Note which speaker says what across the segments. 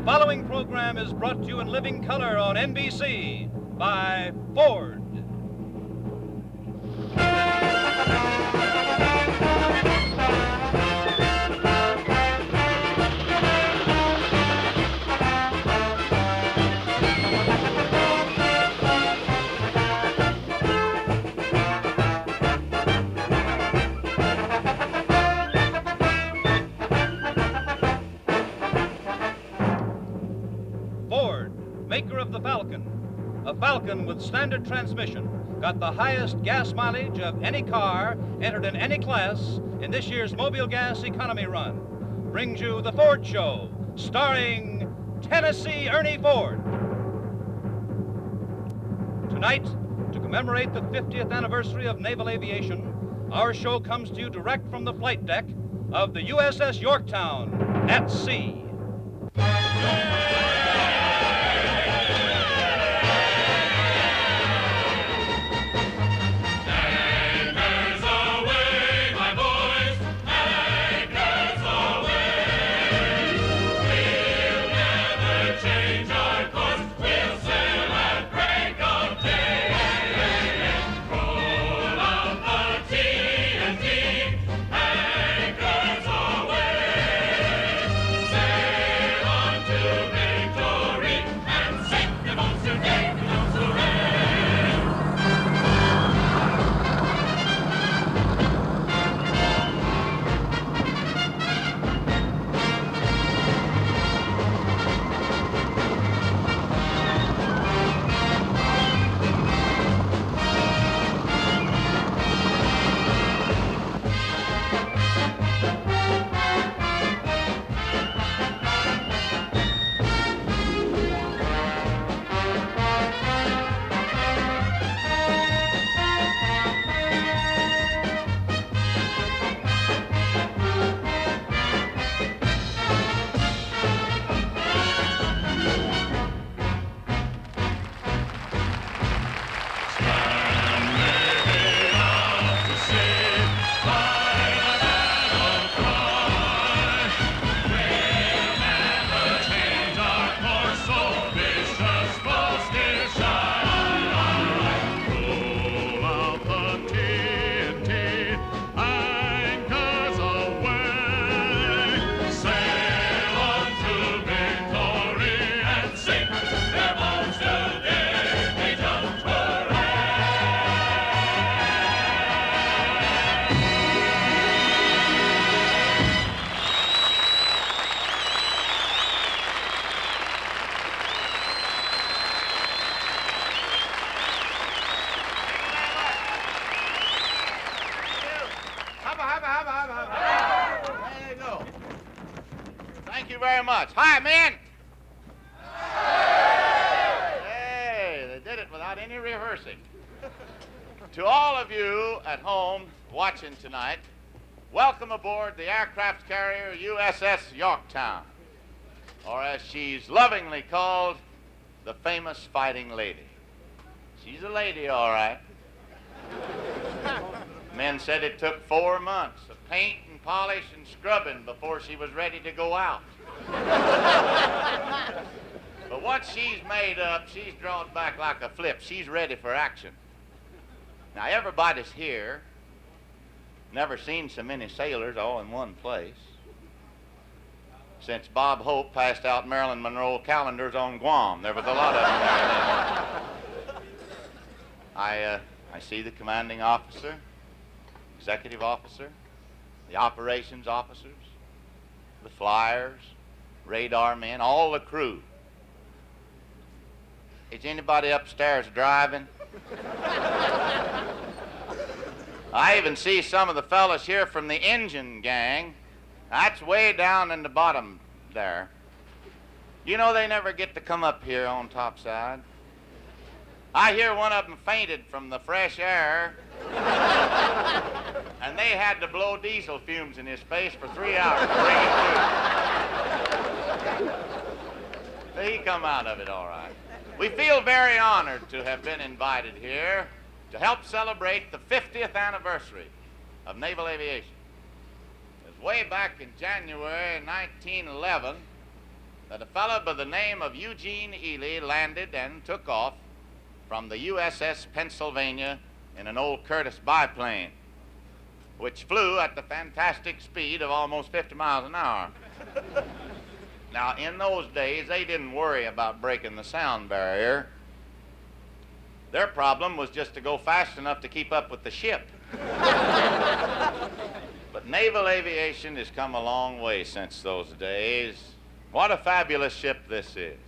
Speaker 1: following program is brought to you in living color on NBC by Ford. Maker of the Falcon. A Falcon with standard transmission got the highest gas mileage of any car entered in any class in this year's Mobile Gas Economy Run. Brings you The Ford Show, starring Tennessee Ernie Ford. Tonight, to commemorate the 50th anniversary of naval aviation, our show comes to you direct from the flight deck of the U.S.S. Yorktown at sea.
Speaker 2: Much. Hi, men! Hey, they did it without any rehearsing. To all of you at home watching tonight, welcome aboard the aircraft carrier U.S.S. Yorktown, or as she's lovingly called, the famous fighting lady. She's a lady, all right. Men said it took 4 months of paint and polish and scrubbing before she was ready to go out. But once she's made up, she's drawn back like a flip. She's ready for action. Now, everybody's here. Never seen so many sailors all in one place. Since Bob Hope passed out Marilyn Monroe calendars on Guam, there was a lot of them there. I see the commanding officer, executive officer, the operations officers, the flyers, radar men, all the crew. Is anybody upstairs driving? I even see some of the fellas here from the engine gang. That's way down in the bottom there. You know they never get to come up here on topside. I hear one of them fainted from the fresh air, and they had to blow diesel fumes in his face for 3 hours to bring him to. So he come out of it all right. We feel very honored to have been invited here to help celebrate the 50th anniversary of naval aviation. It was way back in January 1911 that a fellow by the name of Eugene Ely landed and took off from the U.S.S. Pennsylvania in an old Curtiss biplane, which flew at the fantastic speed of almost 50 miles an hour. Now, in those days, they didn't worry about breaking the sound barrier. Their problem was just to go fast enough to keep up with the ship. But naval aviation has come a long way since those days. What a fabulous ship this is.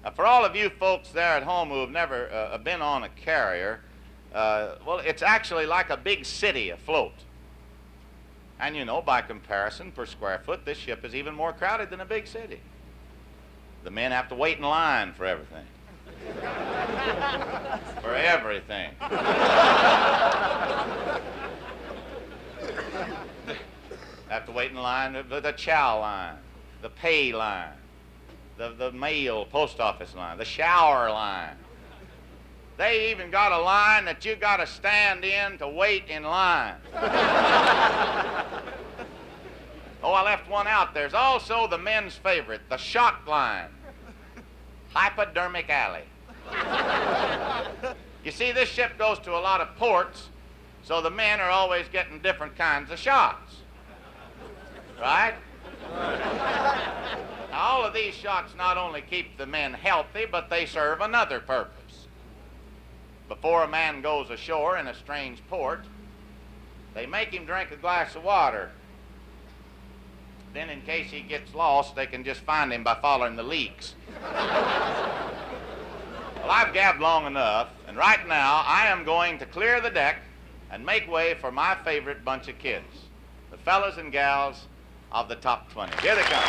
Speaker 2: Now, for all of you folks there at home who have never been on a carrier, well, it's actually like a big city afloat. And you know, by comparison, per square foot, this ship is even more crowded than a big city. The men have to wait in line for everything. For everything. Have to wait in line, the chow line, the pay line, the mail post office line, the shower line. They even got a line that you got to stand in to wait in line. Oh, I left one out. There's also the men's favorite, the shot line, hypodermic alley. You see, this ship goes to a lot of ports, so the men are always getting different kinds of shots. Right? Now, all of these shots not only keep the men healthy, but they serve another purpose. Before a man goes ashore in a strange port, they make him drink a glass of water. Then, in case he gets lost, they can just find him by following the leaks. Well, I've gabbed long enough, and right now I am going to clear the deck and make way for my favorite bunch of kids, the fellas and gals of the top 20. Here they come.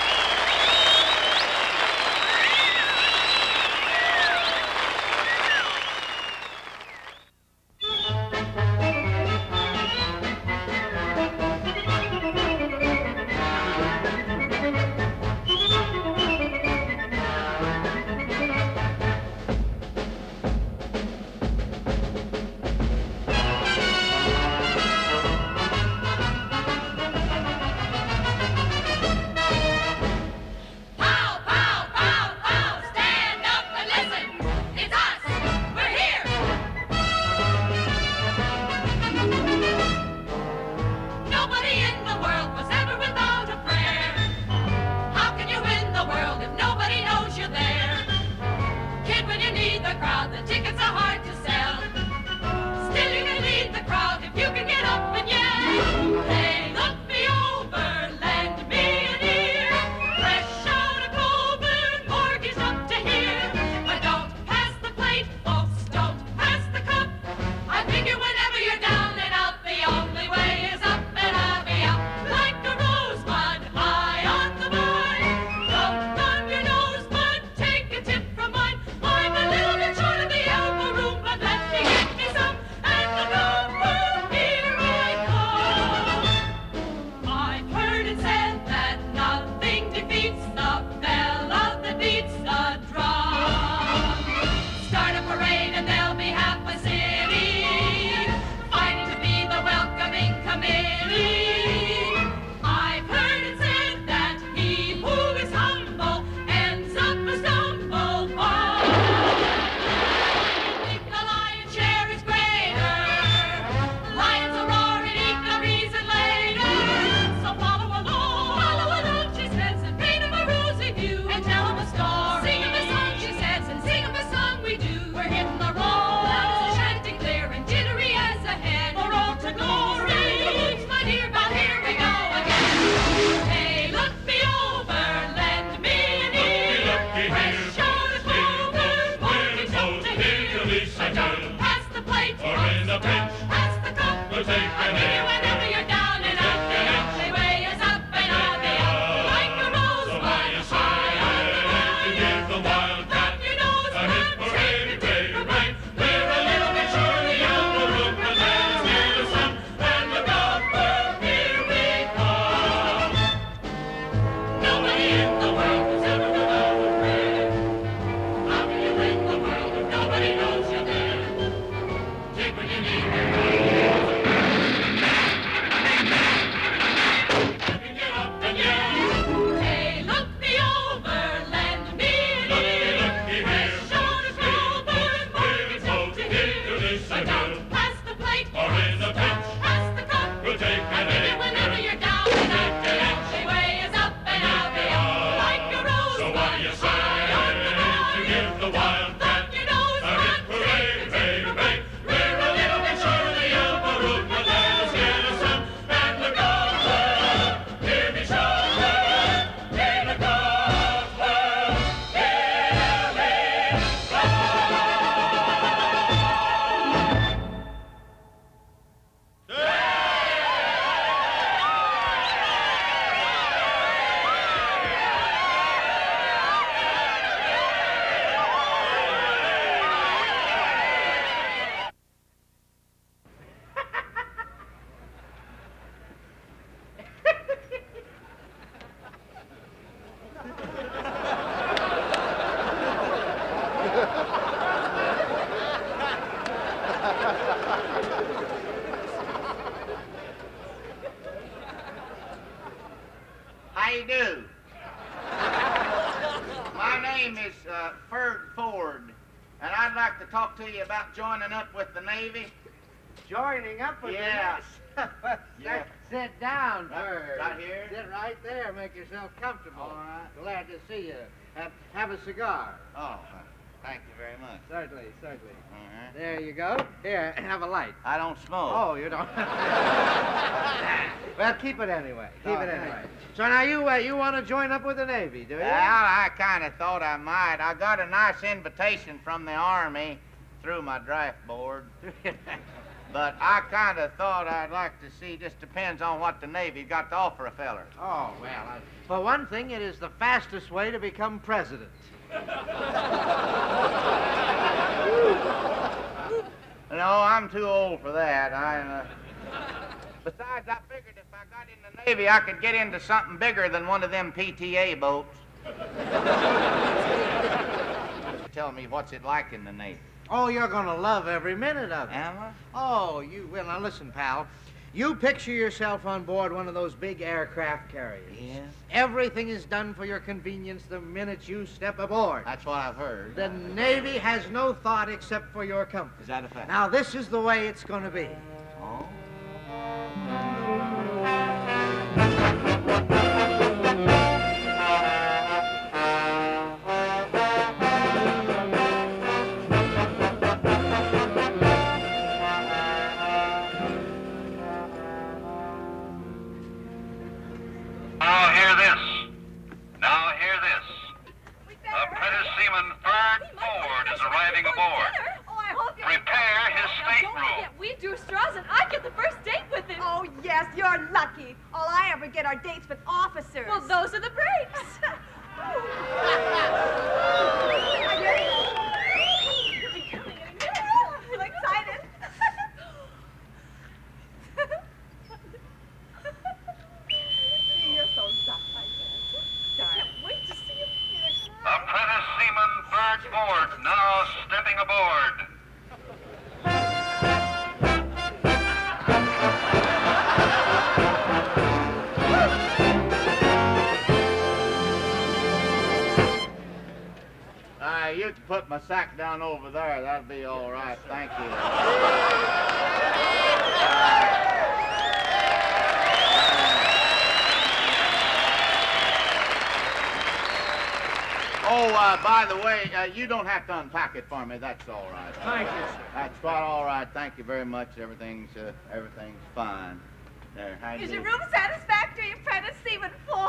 Speaker 2: you do? My name is Ferg Ford, and I'd like to talk to you about joining up with the Navy.
Speaker 3: Joining up with
Speaker 2: Yeah.
Speaker 3: Yeah. Sit down,
Speaker 2: Right-
Speaker 3: Bird.
Speaker 2: right here?
Speaker 3: Sit right there. Make yourself comfortable.
Speaker 2: All right.
Speaker 3: Glad to see you. Have a cigar.
Speaker 2: Oh, thank you very much.
Speaker 3: Certainly, certainly.
Speaker 2: All right.
Speaker 3: There you go. Here, have a light.
Speaker 2: I don't smoke.
Speaker 3: Oh, you don't. Well, keep it anyway. Keep
Speaker 2: Oh,
Speaker 3: it
Speaker 2: thank
Speaker 3: anyway. So now you want to join up with the Navy, do you?
Speaker 2: Well, I kind of thought I might. I got a nice invitation from the Army through my draft board. But I kind of thought I'd like to see, just depends on what the Navy got to offer a feller.
Speaker 3: Oh, well, for one thing, it is the fastest way to become president.
Speaker 2: No, I'm too old for that. Besides, I figured if I got in the Navy, I could get into something bigger than one of them PTA boats. Tell me, what's it like in the Navy?
Speaker 3: Oh, you're going to love every minute of it.
Speaker 2: Am I?
Speaker 3: Oh, well, now listen, pal. You picture yourself on board one of those big aircraft carriers.
Speaker 2: Yeah.
Speaker 3: Everything is done for your convenience the minute you step aboard.
Speaker 2: That's what I've heard.
Speaker 3: The Navy has no thought except for your comfort.
Speaker 2: Is that a fact?
Speaker 3: Now, this is the way it's going to be.
Speaker 2: Oh?
Speaker 1: Now hear this. Apprentice Seaman Ferg Ford is arriving aboard.
Speaker 4: Oh, I hope you...
Speaker 1: Prepare his
Speaker 4: Now,
Speaker 1: stateroom.
Speaker 4: don't forget, we do straws and I get the first date with him.
Speaker 5: Oh, yes, you're lucky. All I ever get are dates with officers.
Speaker 4: Well, those are the breaks.
Speaker 5: I'm excited. You're so soft, I can't wait to see you.
Speaker 1: Apprentice Seaman Ferg Ford now stepping aboard.
Speaker 2: You can put my sack down over there. That'll be all right. Thank you. Oh, by the way, you don't have to unpack it for me. That's all right.
Speaker 3: Thank you, sir.
Speaker 2: That's quite all right. Thank you very much. Everything's fine. There. How you
Speaker 5: Is your
Speaker 2: doing?
Speaker 5: room satisfactory, Apprentice Seaman Ford?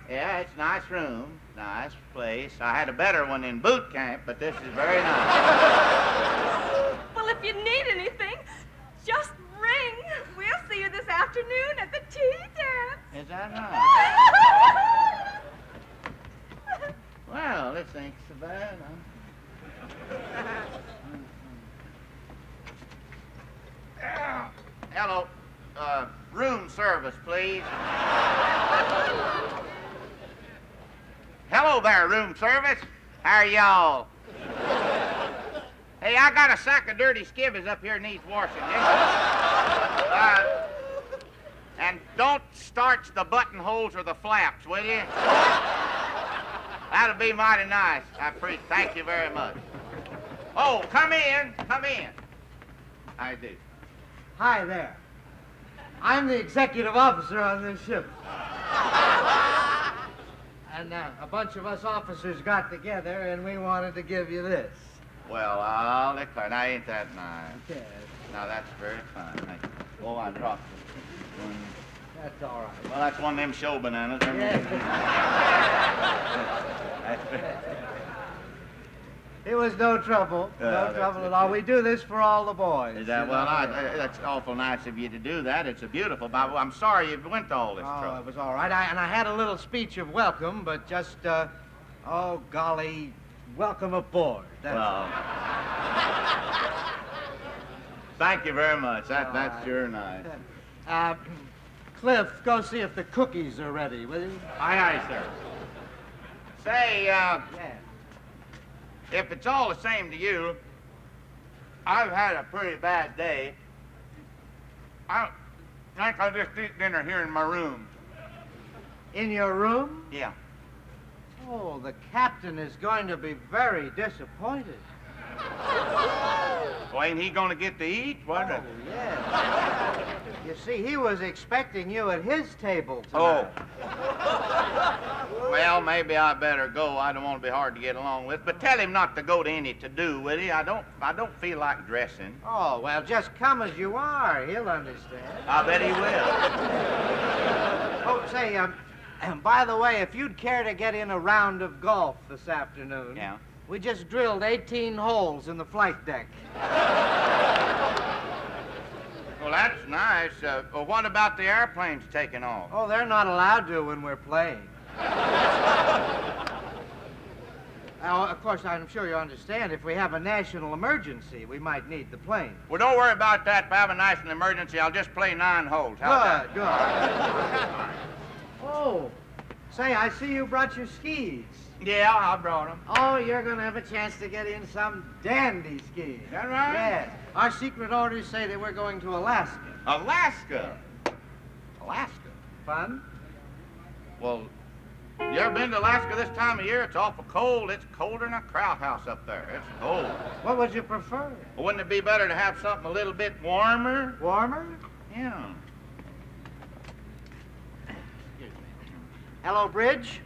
Speaker 2: Yeah, it's a nice room, nice place. I had a better one in boot camp, but this is very nice.
Speaker 4: Well, if you need anything, just ring.
Speaker 5: We'll see you this afternoon at the tea dance.
Speaker 2: Is that right? Well, this ain't so bad, huh? Hello. Room service, please. Hello there, room service. How are y'all? Hey, I got a sack of dirty skivvies up here needs washing. And don't starch the buttonholes or the flaps, will you? That'll be mighty nice. Thank you very much. Oh, come in. Come in. I do.
Speaker 3: Hi there. I'm the executive officer on this ship. And a bunch of us officers got together and we wanted to give you this.
Speaker 2: Well, I'll declare. Now, ain't that nice?
Speaker 3: Yes.
Speaker 2: Now, that's very fine. Thank you. Oh, I dropped it.
Speaker 3: That's all right.
Speaker 2: Well, that's one of them show bananas.
Speaker 3: It was no trouble. No trouble at all. We do this for all the boys.
Speaker 2: Is that,
Speaker 3: you
Speaker 2: well,
Speaker 3: know.
Speaker 2: that's awful nice of you to do that. It's a beautiful Bible. I'm sorry you went to all this
Speaker 3: Oh,
Speaker 2: trouble.
Speaker 3: it was all right. I had a little speech of welcome, but just, oh, golly, welcome aboard. That's
Speaker 2: Well, thank you very much. That's sure nice.
Speaker 3: Cliff, go see if the cookies are ready, will you?
Speaker 2: Aye, aye, sir. Say,
Speaker 3: Yeah.
Speaker 2: if it's all the same to you, I've had a pretty bad day. I think I'll just eat dinner here in my room.
Speaker 3: In your room?
Speaker 2: Yeah.
Speaker 3: Oh, the captain is going to be very disappointed.
Speaker 2: Well, ain't he gonna get to eat, what?
Speaker 3: Oh, yes. You see, he was expecting you at his table
Speaker 2: Oh.
Speaker 3: tonight.
Speaker 2: Well, maybe I better go. I don't want to be hard to get along with. But tell him not to go to any to-do with he. I don't feel like dressing.
Speaker 3: Oh, well, just come as you are. He'll understand.
Speaker 2: I bet he will.
Speaker 3: Oh, say, by the way, if you'd care to get in a round of golf this afternoon.
Speaker 2: Yeah.
Speaker 3: We just drilled 18 holes in the flight deck.
Speaker 2: Well, that's nice. Well, what about the airplanes taking off?
Speaker 3: Oh, they're not allowed to when we're playing. Now, of course, I'm sure you understand, if we have a national emergency, we might need the plane.
Speaker 2: Well, don't worry about that. If I have a national emergency, I'll just play 9 holes. How's
Speaker 3: Good,
Speaker 2: that?
Speaker 3: good. Oh, say, I see you brought your skis.
Speaker 2: Yeah, I brought them.
Speaker 3: Oh, you're going to have a chance to get in some dandy skis.
Speaker 2: Is that right?
Speaker 3: Yes. Our secret orders say that we're going to Alaska.
Speaker 2: Alaska? Alaska?
Speaker 3: Fun?
Speaker 2: Well, you ever been to Alaska this time of year? It's awful cold. It's colder than a crowd house up there. It's cold.
Speaker 3: What would you prefer?
Speaker 2: Well, wouldn't it be better to have something a little bit warmer?
Speaker 3: Warmer?
Speaker 2: Yeah.
Speaker 3: Hello, Bridge.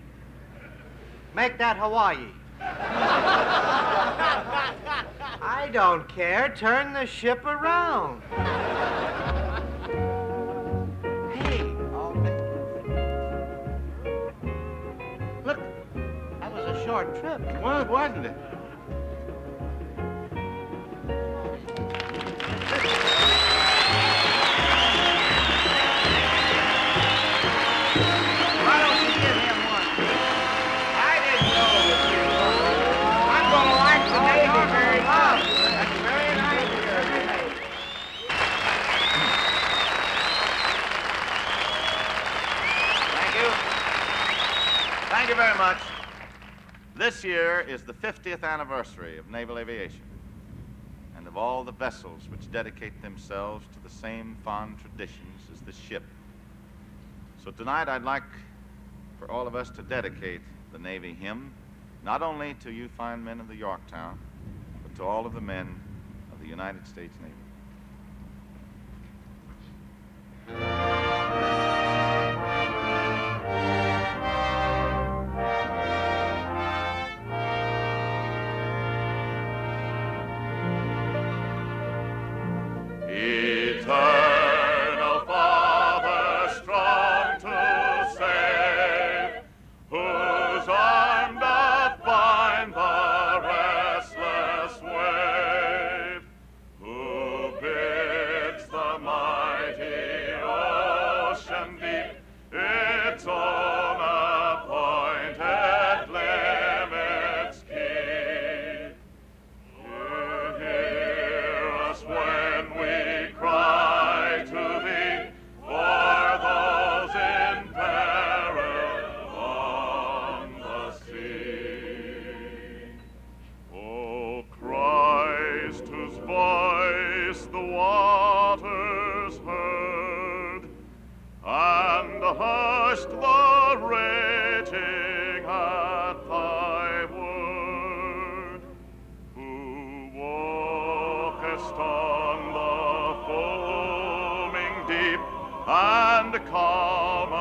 Speaker 3: Make that Hawaii. I don't care. Turn the ship around. Hey. Look, that was a short trip.
Speaker 2: Well, wasn't it? Why don't you give him one? I didn't know it was you. I'm going to like the Navy very much. That's very nice of you. Thank you. Thank you very much. This year is the 50th anniversary of naval aviation and of all the vessels which dedicate themselves to the same fond traditions as the ship. So tonight I'd like for all of us to dedicate the Navy hymn, not only to you fine men of the Yorktown, but to all of the men of the United States Navy. Eternal Father, strong to save, whose arm doth bind the restless wave, who bids the mighty ocean deep its own appointed limits keep. You hear us when we cry to thee for those in peril on the sea. O Christ, whose voice the waters heard, and hushed the raging at thy word, who walkest on the foaming deep and calm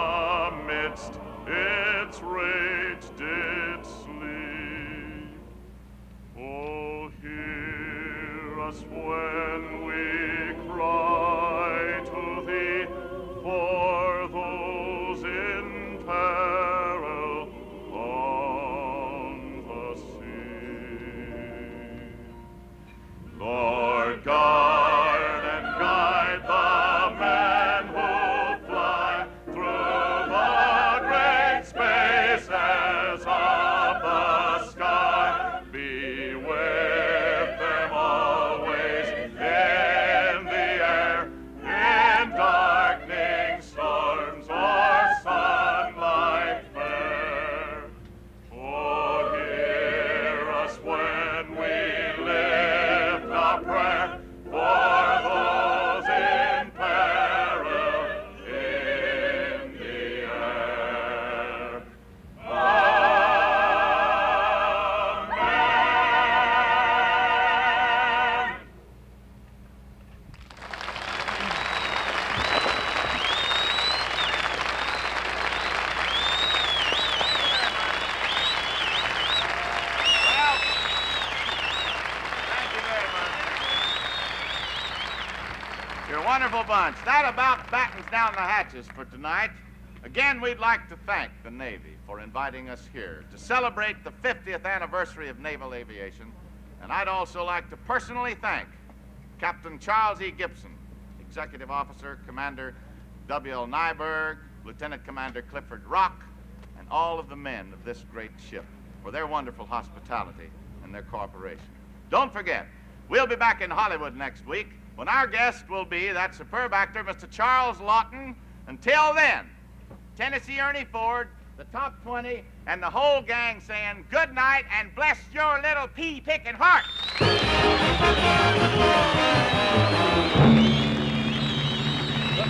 Speaker 2: amidst its rage did sleep. Oh, hear us when we cry to thee for those in peril on the sea. Lord, guard and guide the men who fly through the great spaces of the sky. Be with them always in bunch. That about battens down the hatches for tonight. Again, we'd like to thank the Navy for inviting us here to celebrate the 50th anniversary of naval aviation. And I'd also like to personally thank Captain Charles E. Gibson, Executive Officer, Commander W.L. Nyberg, Lieutenant Commander Clifford Rock, and all of the men of this great ship for their wonderful hospitality and their cooperation. Don't forget, we'll be back in Hollywood next week when our guest will be that superb actor, Mr. Charles Lawton. Until then, Tennessee Ernie Ford, the Top 20, and the whole gang saying good night and bless your little pea-picking heart.
Speaker 1: The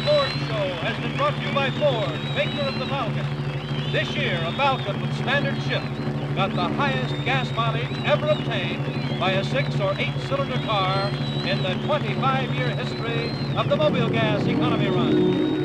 Speaker 1: Ford Show has been brought to you by Ford, maker of the Falcon. This year, a Falcon with standard ship got the highest gas mileage ever obtained by a 6- or 8-cylinder car in the 25-year history of the Mobile Gas Economy Run.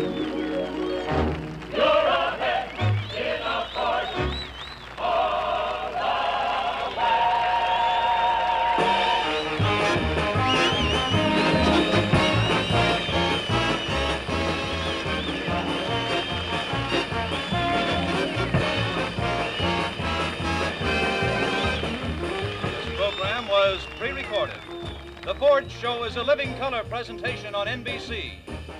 Speaker 1: Was pre-recorded. The Ford Show is a living color presentation on NBC.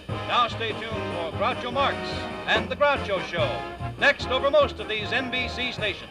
Speaker 1: Now stay tuned for Groucho Marx and The Groucho Show, next over most of these NBC stations.